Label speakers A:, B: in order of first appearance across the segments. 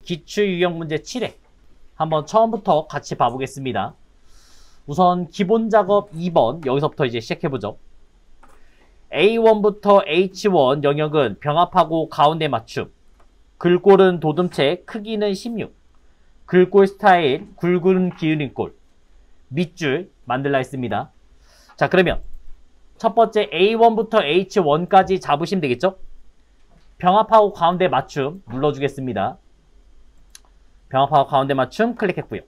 A: 기출유형 문제 7회 한번 처음부터 같이 봐보겠습니다. 우선 기본작업 2번 여기서부터 이제 시작해보죠. A1부터 H1 영역은 병합하고 가운데 맞춤, 글꼴은 도둠체, 크기는 16, 글꼴 스타일, 굵은 기울인 꼴, 밑줄 만들라 했습니다. 자, 그러면 첫 번째 A1부터 H1까지 잡으시면 되겠죠? 병합하고 가운데 맞춤 눌러주겠습니다. 병합하고 가운데 맞춤 클릭했고요.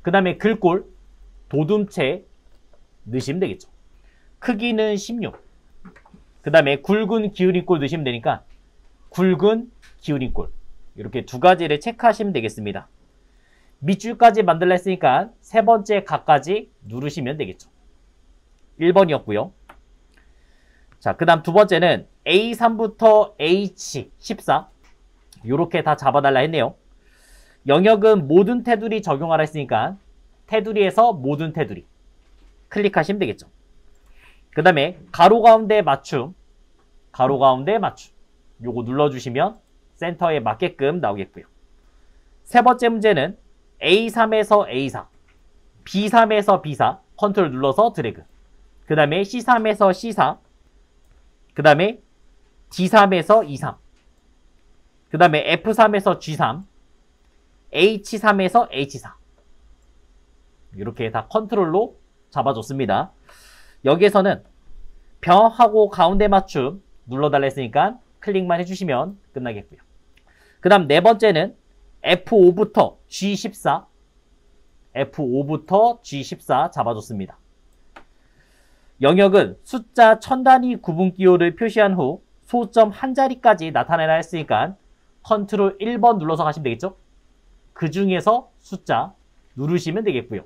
A: 그 다음에 글꼴, 도둠체 넣으시면 되겠죠. 크기는 16. 그 다음에 굵은 기울인 꼴 넣으시면 되니까 굵은 기울인 꼴 이렇게 두 가지를 체크하시면 되겠습니다. 밑줄까지 만들라 했으니까 세 번째 각까지 누르시면 되겠죠. 1번이었고요. 자, 그 다음 두 번째는 A3부터 H14 이렇게 다 잡아달라 했네요. 영역은 모든 테두리 적용하라 했으니까 테두리에서 모든 테두리 클릭하시면 되겠죠. 그 다음에 가로 가운데 맞춤, 가로 가운데 맞춤 요거 눌러주시면 센터에 맞게끔 나오겠고요. 세 번째 문제는 A3에서 A4, B3에서 B4 컨트롤 눌러서 드래그, 그 다음에 C3에서 C4, 그 다음에 D3에서 E3, 그 다음에 F3에서 G3, H3에서 H4 이렇게 다 컨트롤로 잡아줬습니다. 여기에서는 병합하고 가운데 맞춤 눌러달라 했으니까 클릭만 해주시면 끝나겠고요. 그 다음 네 번째는 F5부터 G14, F5부터 G14 잡아줬습니다. 영역은 숫자 1000단위 구분기호를 표시한 후 소점 한 자리까지 나타내라 했으니까 컨트롤 1번 눌러서 가시면 되겠죠? 그 중에서 숫자 누르시면 되겠고요.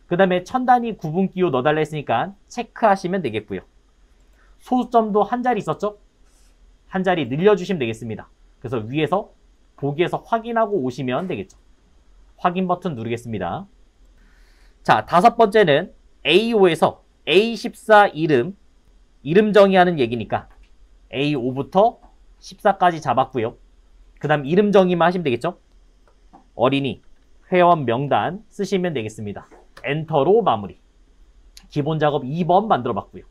A: 그 다음에 1000단위 구분기호 넣어달라 했으니까 체크하시면 되겠고요. 소점도 한 자리 있었죠? 한 자리 늘려주시면 되겠습니다. 그래서 위에서 보기에서 확인하고 오시면 되겠죠. 확인 버튼 누르겠습니다. 자, 다섯 번째는 A5에서 A14 이름 정의하는 얘기니까 A5부터 14까지 잡았고요. 그 다음 이름 정의만 하시면 되겠죠? 어린이, 회원 명단 쓰시면 되겠습니다. 엔터로 마무리. 기본 작업 2번 만들어 봤고요.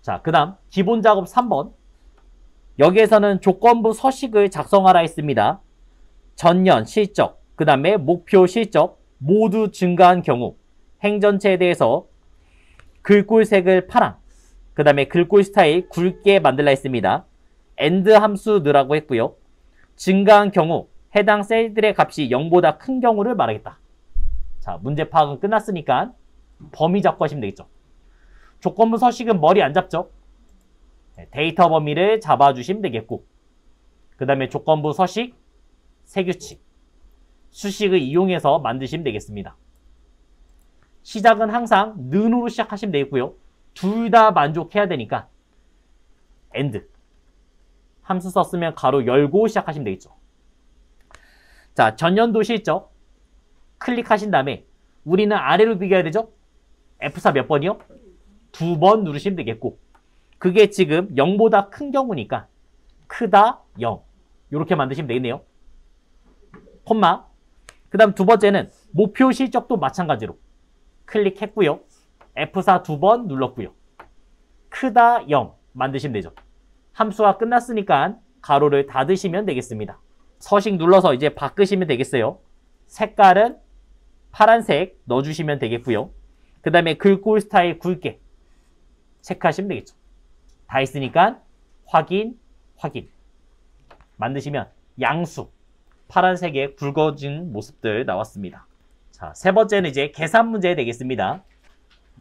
A: 자, 그 다음 기본 작업 3번. 여기에서는 조건부 서식을 작성하라 했습니다. 전년 실적, 그 다음에 목표 실적 모두 증가한 경우 행전체에 대해서 글꼴색을 파랑, 그 다음에 글꼴 스타일 굵게 만들라 했습니다. AND 함수 넣으라고 했고요. 증가한 경우 해당 셀들의 값이 0보다 큰 경우를 말하겠다. 자, 문제 파악은 끝났으니까 범위 잡고 하시면 되겠죠. 조건부 서식은 머리 안 잡죠? 데이터 범위를 잡아주시면 되겠고, 그 다음에 조건부 서식, 세규칙, 수식을 이용해서 만드시면 되겠습니다. 시작은 항상 는으로 시작하시면 되겠고요. 둘 다 만족해야 되니까 AND 함수 썼으면 가로 열고 시작하시면 되겠죠. 자, 전년도 실적 클릭하신 다음에 우리는 아래로 비교해야 되죠? F4 몇 번이요? 2번 누르시면 되겠고, 그게 지금 0보다 큰 경우니까 크다 0 이렇게 만드시면 되겠네요. 콤마. 그 다음 두 번째는 목표 실적도 마찬가지로 클릭했고요. F4 2번 눌렀고요. 크다 0 만드시면 되죠. 함수가 끝났으니까 가로를 닫으시면 되겠습니다. 서식 눌러서 이제 바꾸시면 되겠어요. 색깔은 파란색 넣어주시면 되겠고요. 그 다음에 글꼴 스타일 굵게 체크하시면 되겠죠. 다 했으니까 확인, 확인 만드시면 양수 파란색의 굵어진 모습들 나왔습니다. 자, 세 번째는 이제 계산 문제 되겠습니다.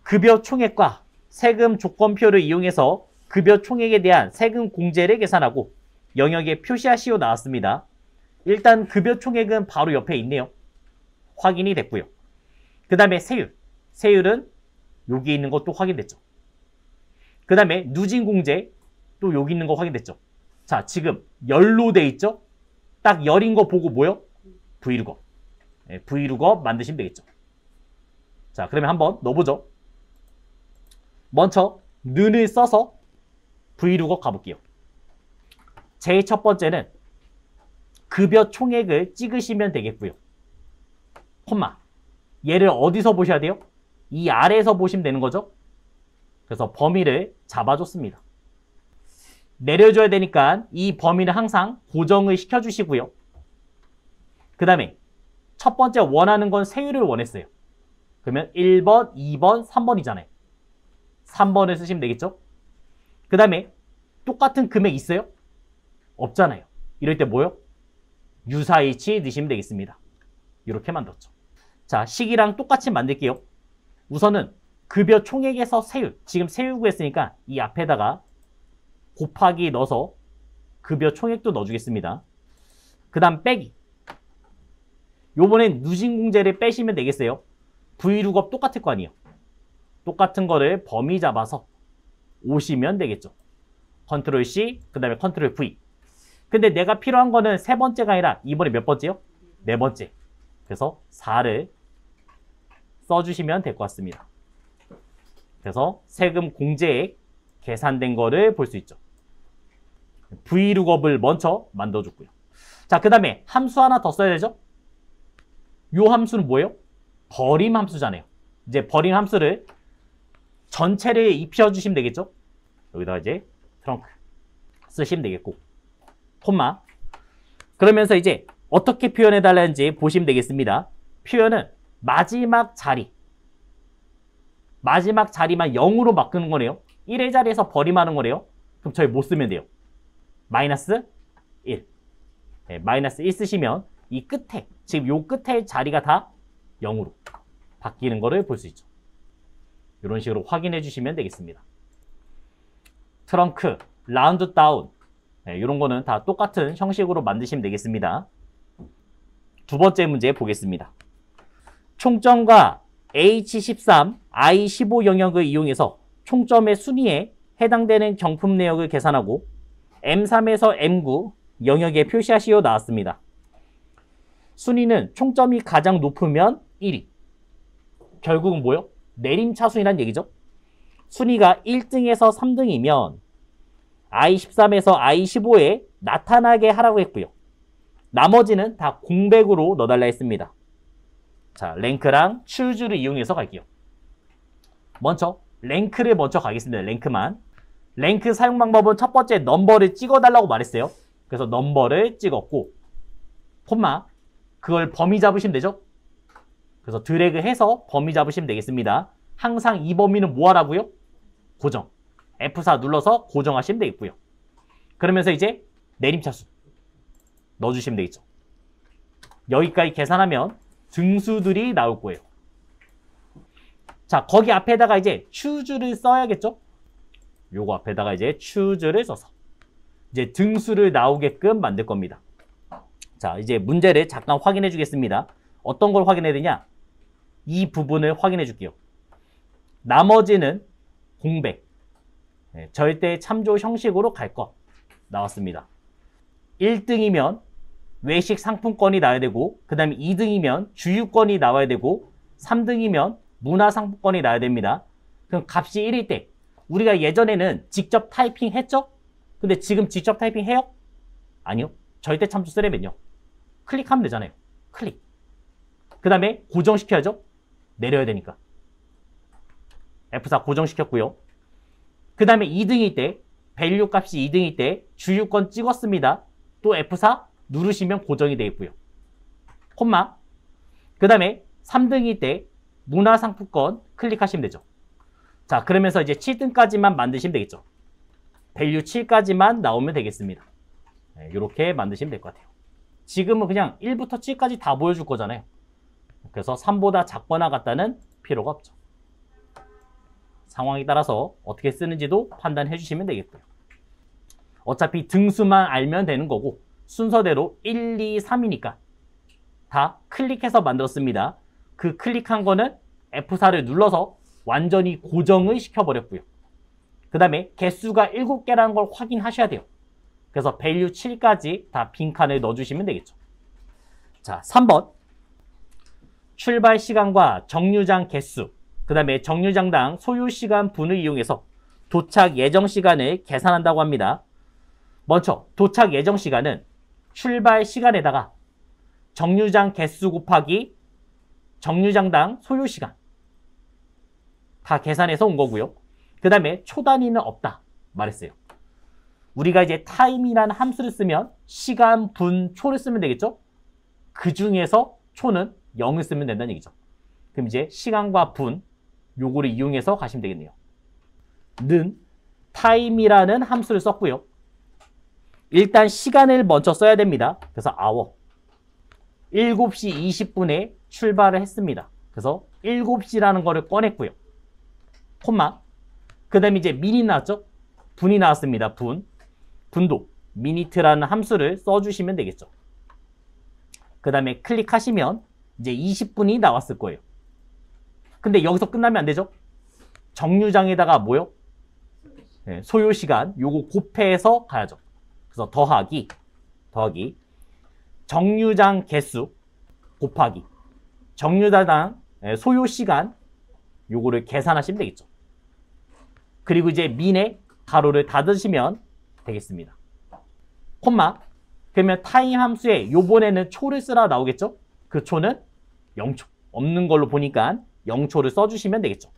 A: 급여 총액과 세금 조건표를 이용해서 급여 총액에 대한 세금 공제를 계산하고 영역에 표시하시오 나왔습니다. 일단 급여 총액은 바로 옆에 있네요. 확인이 됐고요. 그 다음에 세율. 세율은 여기 있는 것도 확인됐죠. 그 다음에 누진공제 또 여기 있는 거 확인됐죠. 자, 지금 열로 돼 있죠. 딱 열인 거 보고 뭐요? 브이룩업. 네, 브이룩업 만드시면 되겠죠. 자, 그러면 한번 넣어보죠. 먼저 는을 써서 브이룩업 가볼게요. 제일 첫 번째는 급여 총액을 찍으시면 되겠고요. 콤마. 얘를 어디서 보셔야 돼요? 이 아래에서 보시면 되는 거죠. 그래서 범위를 잡아줬습니다. 내려줘야 되니까 이 범위를 항상 고정을 시켜주시고요. 그 다음에 첫 번째 원하는 건 세율을 원했어요. 그러면 1번, 2번, 3번이잖아요. 3번을 쓰시면 되겠죠? 그 다음에 똑같은 금액 있어요? 없잖아요. 이럴 때 뭐요? 유사일치 넣으시면 되겠습니다. 이렇게 만들었죠. 자, 식이랑 똑같이 만들게요. 우선은 급여 총액에서 세율, 지금 세율 구했으니까 이 앞에다가 곱하기 넣어서 급여 총액도 넣어주겠습니다. 그 다음 빼기. 요번엔 누진공제를 빼시면 되겠어요. V룩업 똑같을 거 아니에요. 똑같은 거를 범위 잡아서 오시면 되겠죠. 컨트롤 C, 그 다음에 컨트롤 V. 근데 내가 필요한 거는 세 번째가 아니라 이번에 몇 번째요? 네 번째. 그래서 4를 써주시면 될 것 같습니다. 그래서 세금 공제액 계산된 거를 볼 수 있죠. V룩업을 먼저 만들어줬고요. 자, 그 다음에 함수 하나 더 써야 되죠? 요 함수는 뭐예요? 버림 함수잖아요. 이제 버림 함수를 전체를 입혀주시면 되겠죠? 여기다가 이제 트렁크 쓰시면 되겠고, 콤마. 그러면서 이제 어떻게 표현해달라는지 보시면 되겠습니다. 표현은 마지막 자리만 0으로 바꾸는 거네요. 1의 자리에서 버림하는 거네요. 그럼 저희 뭐 쓰면 돼요? 마이너스 1. 네, 마이너스 1 쓰시면 이 끝에, 지금 요 끝에 자리가 다 0으로 바뀌는 거를 볼 수 있죠. 이런 식으로 확인해 주시면 되겠습니다. 트렁크, 라운드 다운, 네, 이런 거는 다 똑같은 형식으로 만드시면 되겠습니다. 두 번째 문제 보겠습니다. 총점과 H13, I15 영역을 이용해서 총점의 순위에 해당되는 경품 내역을 계산하고 M3에서 M9 영역에 표시하시오 나왔습니다. 순위는 총점이 가장 높으면 1위. 결국은 뭐요? 내림차순이란 얘기죠. 순위가 1등에서 3등이면 I13에서 I15에 나타나게 하라고 했고요. 나머지는 다 공백으로 넣어달라 했습니다. 자, 랭크랑 추즈를 이용해서 갈게요. 먼저 랭크를 먼저 가겠습니다. 랭크만. 랭크 사용 방법은 첫 번째 넘버를 찍어달라고 말했어요. 그래서 넘버를 찍었고, 콤마, 그걸 범위 잡으시면 되죠? 그래서 드래그해서 범위 잡으시면 되겠습니다. 항상 이 범위는 뭐 하라고요? 고정. F4 눌러서 고정하시면 되겠고요. 그러면서 이제 내림차수 넣어주시면 되겠죠. 여기까지 계산하면 등수들이 나올 거예요. 자, 거기 앞에다가 이제 choose를 써야겠죠? 요거 앞에다가 이제 choose를 써서 이제 등수를 나오게끔 만들 겁니다. 자, 이제 문제를 잠깐 확인해 주겠습니다. 어떤 걸 확인해야 되냐? 이 부분을 확인해 줄게요. 나머지는 공백. 네, 절대 참조 형식으로 갈 거 나왔습니다. 1등이면 외식 상품권이 나와야 되고, 그 다음에 2등이면 주유권이 나와야 되고, 3등이면 문화상품권이 나와야 됩니다. 그럼 값이 1일 때 우리가 예전에는 직접 타이핑 했죠? 근데 지금 직접 타이핑 해요? 아니요. 절대 참조 쓰려면요, 클릭하면 되잖아요. 클릭. 그 다음에 고정시켜야죠. 내려야 되니까. F4 고정시켰고요. 그 다음에 2등일 때, 밸류 값이 2등일 때 주유권 찍었습니다. 또 F4 누르시면 고정이 되겠고요. 콤마. 그 다음에 3등일 때 문화상품권 클릭하시면 되죠. 자, 그러면서 이제 7등까지만 만드시면 되겠죠. 밸류 7까지만 나오면 되겠습니다. 네, 이렇게 만드시면 될 것 같아요. 지금은 그냥 1부터 7까지 다 보여줄 거잖아요. 그래서 3보다 작거나 같다는 필요가 없죠. 상황에 따라서 어떻게 쓰는지도 판단해 주시면 되겠고요. 어차피 등수만 알면 되는 거고 순서대로 1, 2, 3이니까 다 클릭해서 만들었습니다. 그 클릭한 거는 F4를 눌러서 완전히 고정을 시켜버렸고요. 그 다음에 개수가 7개라는 걸 확인하셔야 돼요. 그래서 밸류 7까지 다 빈칸을 넣어주시면 되겠죠. 자, 3번. 출발 시간과 정류장 개수, 그 다음에 정류장당 소요시간 분을 이용해서 도착 예정 시간을 계산한다고 합니다. 먼저 도착 예정 시간은 출발 시간에다가 정류장 개수 곱하기 정류장당 소요시간 다 계산해서 온 거고요. 그 다음에 초 단위는 없다 말했어요. 우리가 이제 타임이라는 함수를 쓰면 시간, 분, 초를 쓰면 되겠죠? 그 중에서 초는 0을 쓰면 된다는 얘기죠. 그럼 이제 시간과 분 요거를 이용해서 가시면 되겠네요. 는 타임이라는 함수를 썼고요. 일단 시간을 먼저 써야 됩니다. 그래서 hour 7시 20분에 출발을 했습니다. 그래서 7시라는 거를 꺼냈고요. 콤마 그 다음에 이제 min이 나왔죠? 분이 나왔습니다. 분도 minute라는 함수를 써주시면 되겠죠. 그 다음에 클릭하시면 이제 20분이 나왔을 거예요. 근데 여기서 끝나면 안 되죠? 정류장에다가 뭐요? 네, 소요시간 요거 곱해서 가야죠. 그래서 더하기 정류장 개수 곱하기 정류장 소요시간 요거를 계산하시면 되겠죠. 그리고 이제 민의 가로를 닫으시면 되겠습니다. 콤마 그러면 타임 함수에 요번에는 초를 쓰라 나오겠죠? 그 초는 0초 없는 걸로 보니까 0초를 써주시면 되겠죠.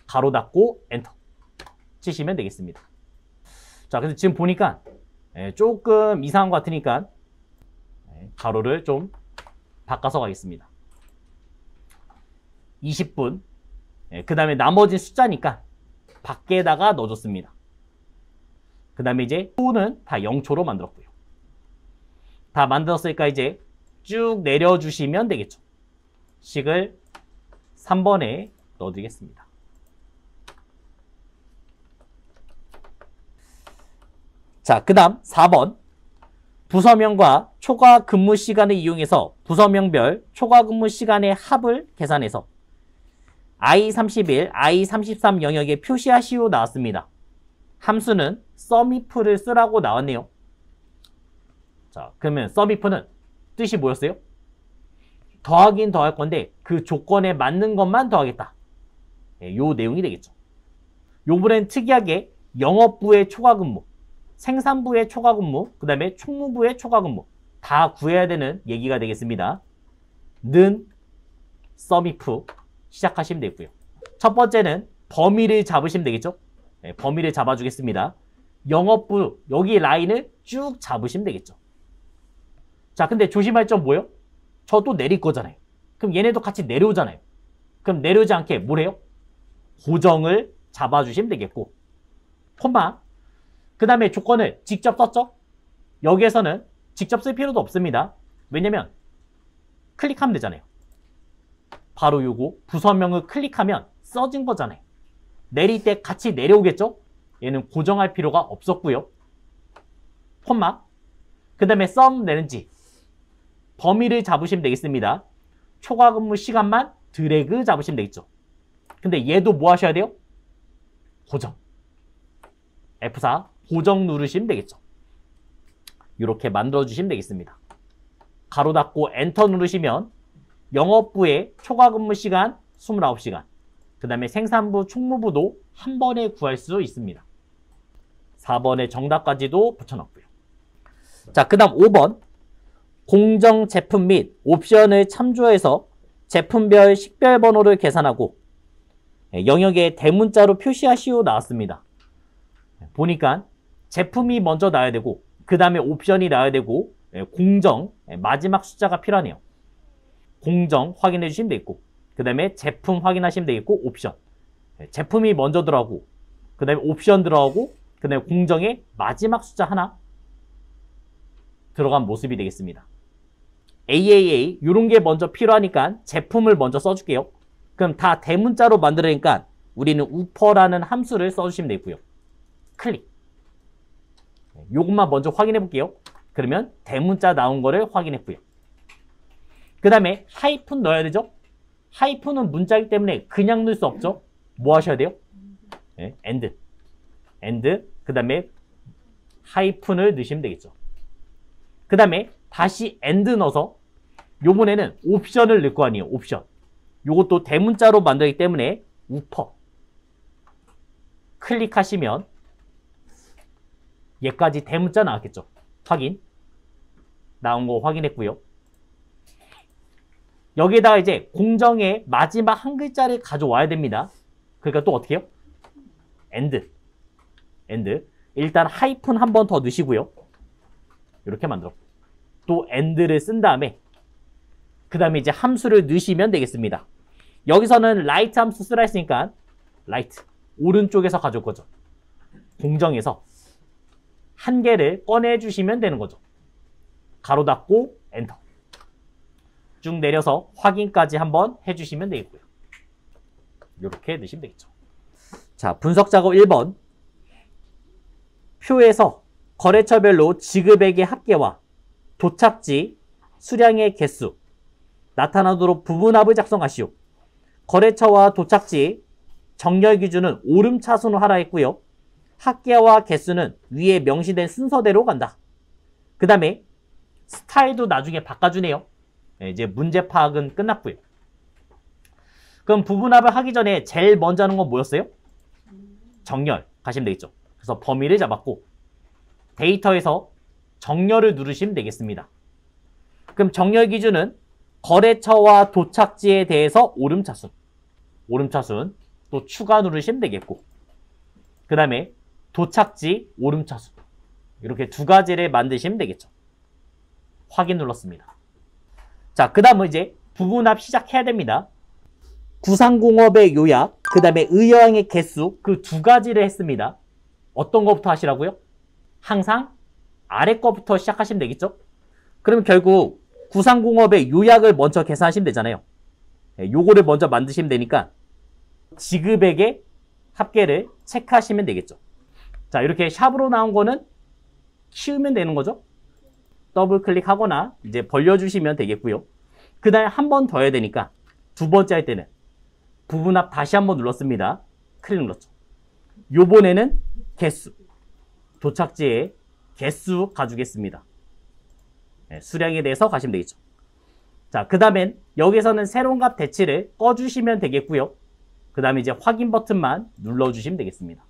A: 가로 닫고 엔터 치시면 되겠습니다. 자, 그래서 지금 보니까 조금 이상한 것 같으니까 가로를 좀 바꿔서 가겠습니다. 20분 그 다음에 나머지 숫자니까 밖에다가 넣어줬습니다. 그 다음에 이제 초는 다 0초로 만들었고요. 다 만들었으니까 이제 쭉 내려주시면 되겠죠. 식을 3번에 넣어드리겠습니다. 자, 그 다음 4번 부서명과 초과 근무 시간을 이용해서 부서명별 초과 근무 시간의 합을 계산해서 I31, I33 영역에 표시하시오 나왔습니다. 함수는 sumif를 쓰라고 나왔네요. 자, 그러면 sumif는 뜻이 뭐였어요? 더하긴 더할 건데 그 조건에 맞는 것만 더하겠다. 요 내용이 되겠죠. 요번엔 특이하게 영업부의 초과근무, 생산부의 초과근무, 그 다음에 총무부의 초과근무 다 구해야 되는 얘기가 되겠습니다. 는 sumif 시작하시면 되고요. 첫 번째는 범위를 잡으시면 되겠죠. 범위를 잡아주겠습니다. 영업부 여기 라인을 쭉 잡으시면 되겠죠. 자, 근데 조심할 점 뭐예요? 저 또 내릴 거잖아요. 그럼 얘네도 같이 내려오잖아요. 그럼 내려오지 않게 뭐래요? 고정을 잡아주시면 되겠고 콤마 그 다음에 조건을 직접 썼죠? 여기에서는 직접 쓸 필요도 없습니다. 왜냐면 클릭하면 되잖아요. 바로 요거 부서명을 클릭하면 써진 거잖아요. 내릴 때 같이 내려오겠죠? 얘는 고정할 필요가 없었고요. 콤마 그 다음에 sum 내는지 범위를 잡으시면 되겠습니다. 초과 근무 시간만 드래그 잡으시면 되겠죠. 근데 얘도 뭐 하셔야 돼요? 고정. F4 고정 누르시면 되겠죠. 이렇게 만들어주시면 되겠습니다. 가로 닫고 엔터 누르시면 영업부의 초과 근무 시간 29시간 그 다음에 생산부, 총무부도 한 번에 구할 수 있습니다. 4번의 정답까지도 붙여놨고요. 자, 그 다음 5번 공정 제품 및 옵션을 참조해서 제품별 식별 번호를 계산하고 영역에 대문자로 표시하시오 나왔습니다. 보니까 제품이 먼저 나와야 되고 그 다음에 옵션이 나와야 되고 공정 마지막 숫자가 필요하네요. 공정 확인해 주시면 되겠고 그 다음에 제품 확인하시면 되겠고 옵션 제품이 먼저 들어가고 그 다음에 옵션 들어가고 그 다음에 공정에 마지막 숫자 하나 들어간 모습이 되겠습니다. AAA 이런 게 먼저 필요하니까 제품을 먼저 써줄게요. 그럼 다 대문자로 만들으니까 우리는 우퍼라는 함수를 써주시면 되고요. 클릭 요것만 먼저 확인해 볼게요. 그러면 대문자 나온 거를 확인했고요. 그 다음에 하이픈 넣어야 되죠. 하이픈은 문자이기 때문에 그냥 넣을 수 없죠. 뭐 하셔야 돼요? and 그 다음에 하이픈을 넣으시면 되겠죠. 그 다음에 다시 and 넣어서 요번에는 옵션을 넣을 거 아니에요. 옵션 요것도 대문자로 만들기 때문에 우퍼 클릭하시면 얘까지 대문자 나왔겠죠. 확인 나온 거 확인했고요. 여기에다가 이제 공정의 마지막 한 글자를 가져와야 됩니다. 그러니까 또 어떻게 해요? and. 일단 하이픈 한 번 더 넣으시고요. 이렇게 만들어. 또 and를 쓴 다음에 그 다음에 이제 함수를 넣으시면 되겠습니다. 여기서는 right 함수 쓰라 했으니까 right 오른쪽에서 가져올 거죠. 공정에서 한 개를 꺼내주시면 되는 거죠. 가로 닫고 엔터. 쭉 내려서 확인까지 한번 해주시면 되겠고요. 이렇게 넣으시면 되겠죠. 자, 분석 작업 1번. 표에서 거래처별로 지급액의 합계와 도착지, 수량의 개수 나타나도록 부분합을 작성하시오. 거래처와 도착지 정렬 기준은 오름차순으로 하라 했고요. 합계와 개수는 위에 명시된 순서대로 간다. 그 다음에 스타일도 나중에 바꿔주네요. 이제 문제 파악은 끝났고요. 그럼 부분합을 하기 전에 제일 먼저 하는 건 뭐였어요? 정렬 가시면 되겠죠. 그래서 범위를 잡았고 데이터에서 정렬을 누르시면 되겠습니다. 그럼 정렬 기준은 거래처와 도착지에 대해서 오름차순 또 추가 누르시면 되겠고 그 다음에 도착지 오름차순 이렇게 두 가지를 만드시면 되겠죠. 확인 눌렀습니다. 자, 그 다음은 이제 부분합 시작해야 됩니다. 구상공업의 요약, 그 다음에 의여항의 개수 그 두 가지를 했습니다. 어떤 것부터 하시라고요? 항상 아래 거부터 시작하시면 되겠죠? 그럼 결국 구상공업의 요약을 먼저 계산하시면 되잖아요. 요거를 먼저 만드시면 되니까 지급액의 합계를 체크하시면 되겠죠. 자, 이렇게 샵으로 나온 거는 키우면 되는 거죠. 더블 클릭하거나 이제 벌려주시면 되겠고요. 그 다음에 한 번 더 해야 되니까 두 번째 할 때는 부분합 다시 한번 눌렀습니다. 클릭 눌렀죠. 요번에는 개수, 도착지의 개수 가주겠습니다. 수량에 대해서 가시면 되겠죠. 자, 그 다음엔 여기서는 새로운 값 대치를 꺼주시면 되겠고요. 그 다음에 이제 확인 버튼만 눌러주시면 되겠습니다.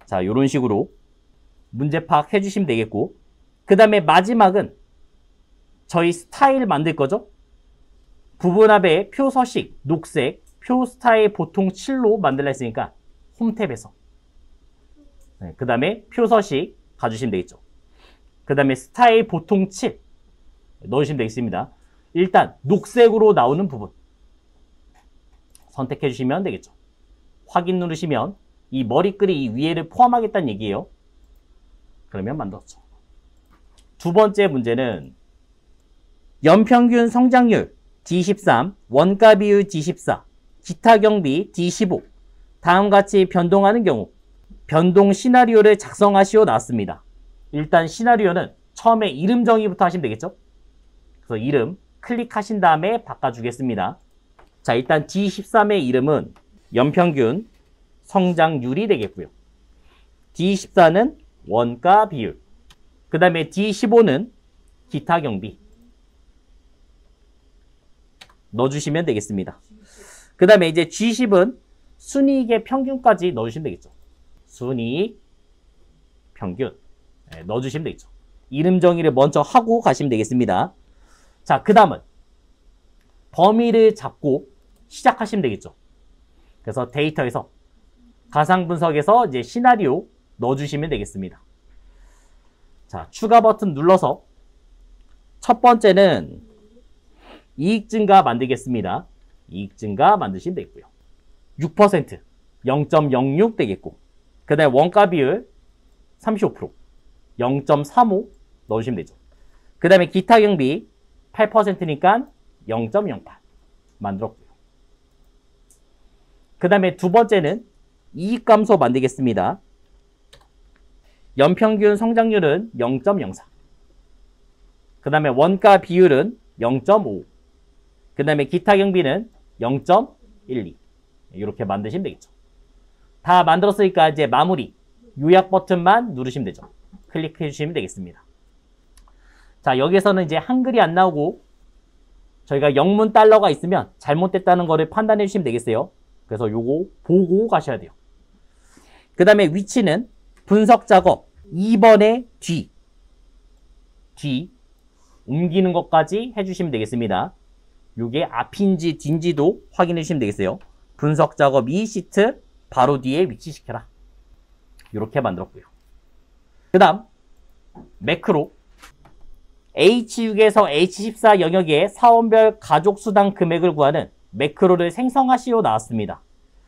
A: 자, 이런 식으로 문제 파악해 주시면 되겠고 그 다음에 마지막은 저희 스타일 만들 거죠. 부분합의 표 서식 녹색, 표 스타일 보통 7로 만들라 했으니까 홈 탭에서 그 다음에 표 서식 가주시면 되겠죠. 그 다음에 스타일 보통 7 넣으시면 되겠습니다. 일단 녹색으로 나오는 부분 선택해 주시면 되겠죠. 확인 누르시면 이 머리글이 이 위에를 포함하겠다는 얘기예요. 그러면 만들었죠. 두 번째 문제는 연평균 성장률 D13, 원가 비율 D14, 기타 경비 D15 다음같이 변동하는 경우 변동 시나리오를 작성하시오 나왔습니다. 일단 시나리오는 처음에 이름 정의부터 하시면 되겠죠. 그래서 이름 클릭하신 다음에 바꿔주겠습니다. 자, 일단 D13의 이름은 연평균 성장률이 되겠고요. D14는 원가 비율, 그 다음에 D15는 기타 경비 넣어주시면 되겠습니다. 그 다음에 이제 G10은 순이익의 평균까지 넣어주시면 되겠죠. 순이익 평균 넣어주시면 되겠죠. 이름 정의를 먼저 하고 가시면 되겠습니다. 자, 그 다음은 범위를 잡고 시작하시면 되겠죠. 그래서 데이터에서 가상 분석에서 이제 시나리오 넣어주시면 되겠습니다. 자, 추가 버튼 눌러서 첫 번째는 이익 증가 만들겠습니다. 이익 증가 만드시면 되겠고요. 6%, 0.06 되겠고, 그 다음에 원가 비율 35%, 0.35 넣으시면 되죠. 그 다음에 기타 경비 8%니까 0.08 만들었고요. 그 다음에 두 번째는 이익 감소 만들겠습니다. 연평균 성장률은 0.04. 그 다음에 원가 비율은 0.5. 그 다음에 기타 경비는 0.12. 이렇게 만드시면 되겠죠. 다 만들었으니까 이제 마무리, 요약 버튼만 누르시면 되죠. 클릭해 주시면 되겠습니다. 자, 여기에서는 이제 한글이 안 나오고 저희가 영문 달러가 있으면 잘못됐다는 거를 판단해 주시면 되겠어요. 그래서 요거 보고 가셔야 돼요. 그 다음에 위치는 분석 작업 2번의 뒤. 뒤 옮기는 것까지 해주시면 되겠습니다. 요게 앞인지 뒤인지도 확인해 주시면 되겠어요. 분석 작업 이 시트 바로 뒤에 위치시켜라. 이렇게 만들었고요. 그 다음 매크로 H6에서 H14 영역의 사원별 가족수당 금액을 구하는 매크로를 생성하시오 나왔습니다.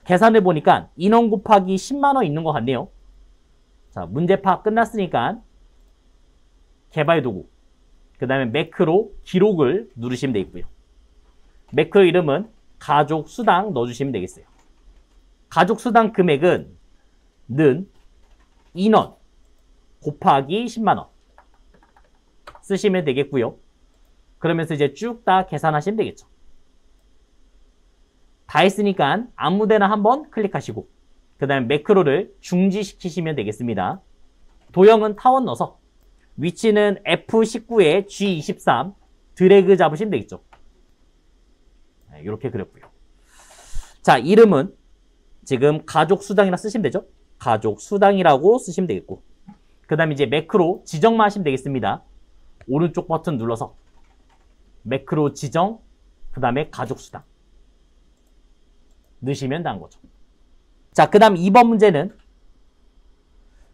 A: 계산을 보니까 인원 곱하기 10만원 있는 것 같네요. 자, 문제 파악 끝났으니까 개발 도구, 그 다음에 매크로 기록을 누르시면 되겠고요. 매크로 이름은 가족수당 넣어주시면 되겠어요. 가족수당 금액은 는 인원 곱하기 10만원 쓰시면 되겠고요. 그러면서 이제 쭉 다 계산하시면 되겠죠. 다 했으니까 아무데나 한번 클릭하시고 그 다음에 매크로를 중지시키시면 되겠습니다. 도형은 타원 넣어서 위치는 F19에 G23 드래그 잡으시면 되겠죠. 네, 이렇게 그렸고요. 자, 이름은 지금 가족수당이라 쓰시면 되죠. 가족수당이라고 쓰시면 되겠고 그 다음에 이제 매크로 지정만 하시면 되겠습니다. 오른쪽 버튼 눌러서 매크로 지정, 그 다음에 가족수당 넣으시면 되는 거죠. 자, 그 다음 2번 문제는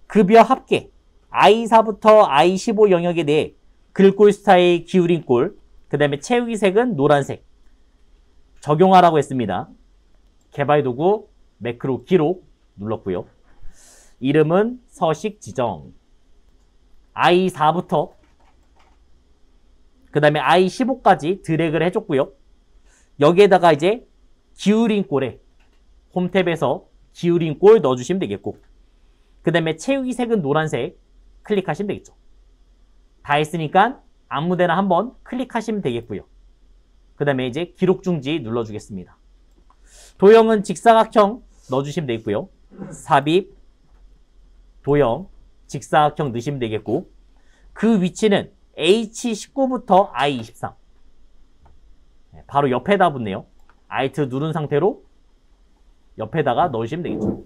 A: 급여 합계 I4부터 I15 영역에 대해 글꼴 스타일 기울인 꼴, 그 다음에 채우기 색은 노란색 적용하라고 했습니다. 개발도구 매크로 기록 눌렀고요. 이름은 서식 지정 I4부터 그 다음에 I15까지 드래그를 해줬고요. 여기에다가 이제 기울인 꼴에 홈탭에서 기울인 꼴 넣어주시면 되겠고 그 다음에 채우기 색은 노란색 클릭하시면 되겠죠. 다 했으니까 아무데나 한번 클릭하시면 되겠고요. 그 다음에 이제 기록 중지 눌러주겠습니다. 도형은 직사각형 넣어주시면 되겠고요. 삽입, 도형, 직사각형 넣으시면 되겠고 그 위치는 H19부터 I23 바로 옆에다 붙네요. Alt 누른 상태로 옆에다가 넣으시면 되겠죠.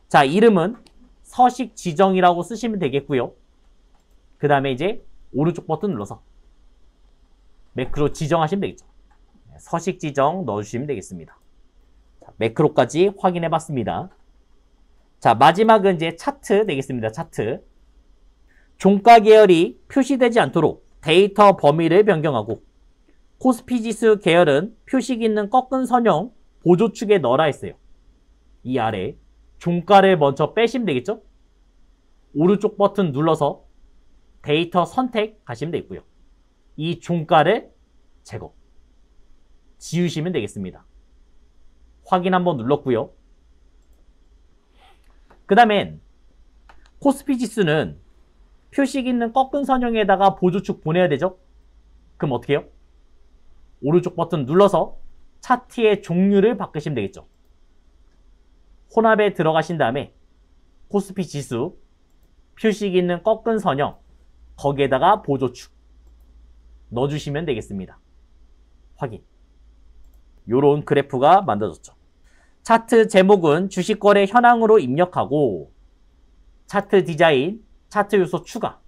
A: 자, 이름은 서식 지정이라고 쓰시면 되겠고요. 그 다음에 이제 오른쪽 버튼 눌러서 매크로 지정하시면 되겠죠. 서식 지정 넣어주시면 되겠습니다. 자, 매크로까지 확인해 봤습니다. 자, 마지막은 이제 차트 되겠습니다. 차트. 종가 계열이 표시되지 않도록 데이터 범위를 변경하고 코스피 지수 계열은 표식 있는 꺾은 선형 보조축에 넣어라 했어요. 이 아래 종가를 먼저 빼시면 되겠죠? 오른쪽 버튼 눌러서 데이터 선택하시면 되고요. 이 종가를 제거, 지우시면 되겠습니다. 확인 한번 눌렀고요. 그 다음엔 코스피 지수는 표식 있는 꺾은 선형에다가 보조축 보내야 되죠? 그럼 어떻게 해요? 오른쪽 버튼 눌러서 차트의 종류를 바꾸시면 되겠죠. 혼합에 들어가신 다음에 코스피 지수, 표식 있는 꺾은 선형, 거기에다가 보조축 넣어주시면 되겠습니다. 확인. 요런 그래프가 만들어졌죠. 차트 제목은 주식거래 현황으로 입력하고 차트 디자인, 차트 요소 추가,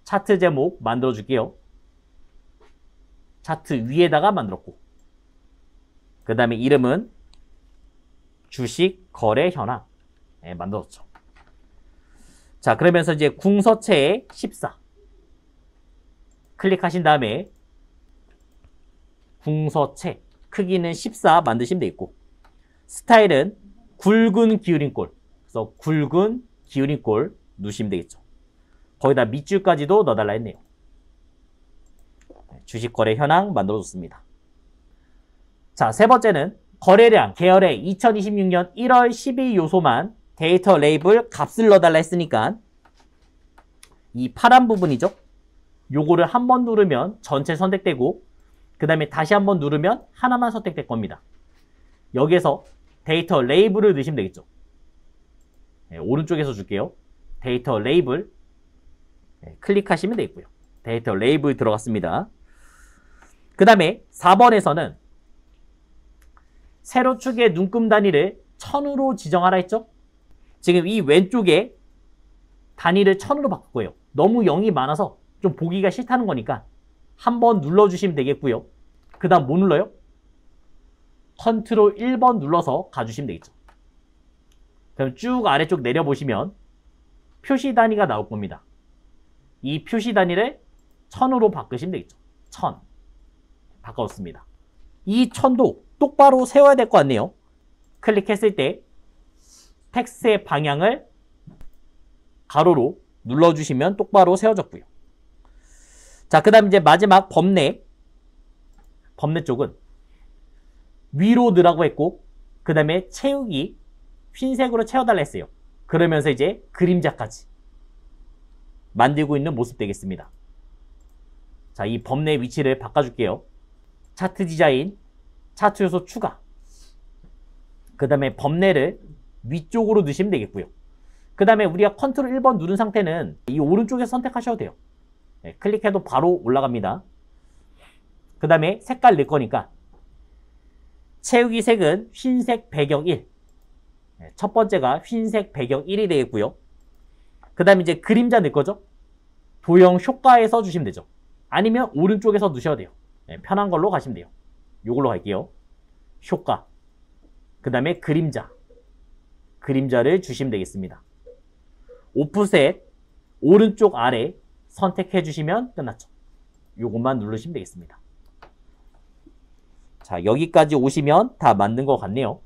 A: 차트 제목 만들어줄게요. 차트 위에다가 만들었고 그 다음에 이름은 주식 거래 현황 만들었죠. 자, 그러면서 이제 궁서체에 14 클릭하신 다음에 궁서체 크기는 14 만드시면 되겠고 스타일은 굵은 기울인꼴, 그래서 굵은 기울인꼴 누시면 되겠죠. 거기다 밑줄까지도 넣어달라 했네요. 주식거래 현황 만들어줬습니다. 자, 세 번째는 거래량 계열의 2026년 1월 10일 요소만 데이터 레이블 값을 넣어달라 했으니까 이 파란 부분이죠. 요거를 한번 누르면 전체 선택되고 그 다음에 다시 한번 누르면 하나만 선택될 겁니다. 여기에서 데이터 레이블을 넣으시면 되겠죠. 네, 오른쪽에서 줄게요. 데이터 레이블 클릭하시면 되겠고요. 데이터 레이블 들어갔습니다. 그 다음에 4번에서는 세로축의 눈금 단위를 1000으로 지정하라 했죠? 지금 이 왼쪽에 단위를 1000으로 바꿀 거예요. 너무 0이 많아서 좀 보기가 싫다는 거니까 한번 눌러주시면 되겠고요. 그 다음 뭐 눌러요? 컨트롤 1번 눌러서 가주시면 되겠죠. 그럼 쭉 아래쪽 내려보시면 표시 단위가 나올 겁니다. 이 표시 단위를 1000으로 바꾸시면 되겠죠. 1000. 바꿔줬습니다. 이 1000도 똑바로 세워야 될 것 같네요. 클릭했을 때 텍스트의 방향을 가로로 눌러주시면 똑바로 세워졌고요. 자, 그 다음 이제 마지막 범례 쪽은 위로 넣으라고 했고, 그 다음에 채우기 흰색으로 채워달라 했어요. 그러면서 이제 그림자까지 만들고 있는 모습 되겠습니다. 자, 이 범례 위치를 바꿔줄게요. 차트 디자인, 차트 요소 추가. 그 다음에 범례를 위쪽으로 넣으시면 되겠고요. 그 다음에 우리가 컨트롤 1번 누른 상태는 이 오른쪽에서 선택하셔도 돼요. 네, 클릭해도 바로 올라갑니다. 그 다음에 색깔 넣을 거니까 채우기 색은 흰색 배경 1. 네, 첫 번째가 흰색 배경 1이 되겠고요. 그 다음에 이제 그림자 넣을 거죠. 도형 효과에 써주시면 되죠. 아니면 오른쪽에서 넣으셔도 돼요. 네, 편한 걸로 가시면 돼요. 요걸로 갈게요. 효과. 그 다음에 그림자를 주시면 되겠습니다. 오프셋 오른쪽 아래 선택해 주시면 끝났죠. 요것만 누르시면 되겠습니다. 자, 여기까지 오시면 다 만든 것 같네요.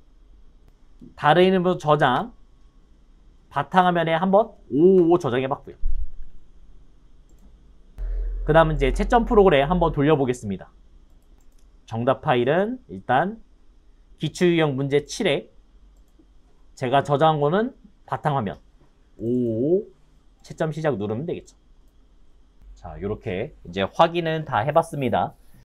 A: 다른 이름으로 저장, 바탕화면에 한번 555 저장해 봤고요. 그 다음은 이제 채점 프로그램 한번 돌려보겠습니다. 정답 파일은 일단 기출유형 문제 7에 제가 저장한 거는 바탕화면 555 채점 시작 누르면 되겠죠. 자, 이렇게 이제 확인은 다 해봤습니다.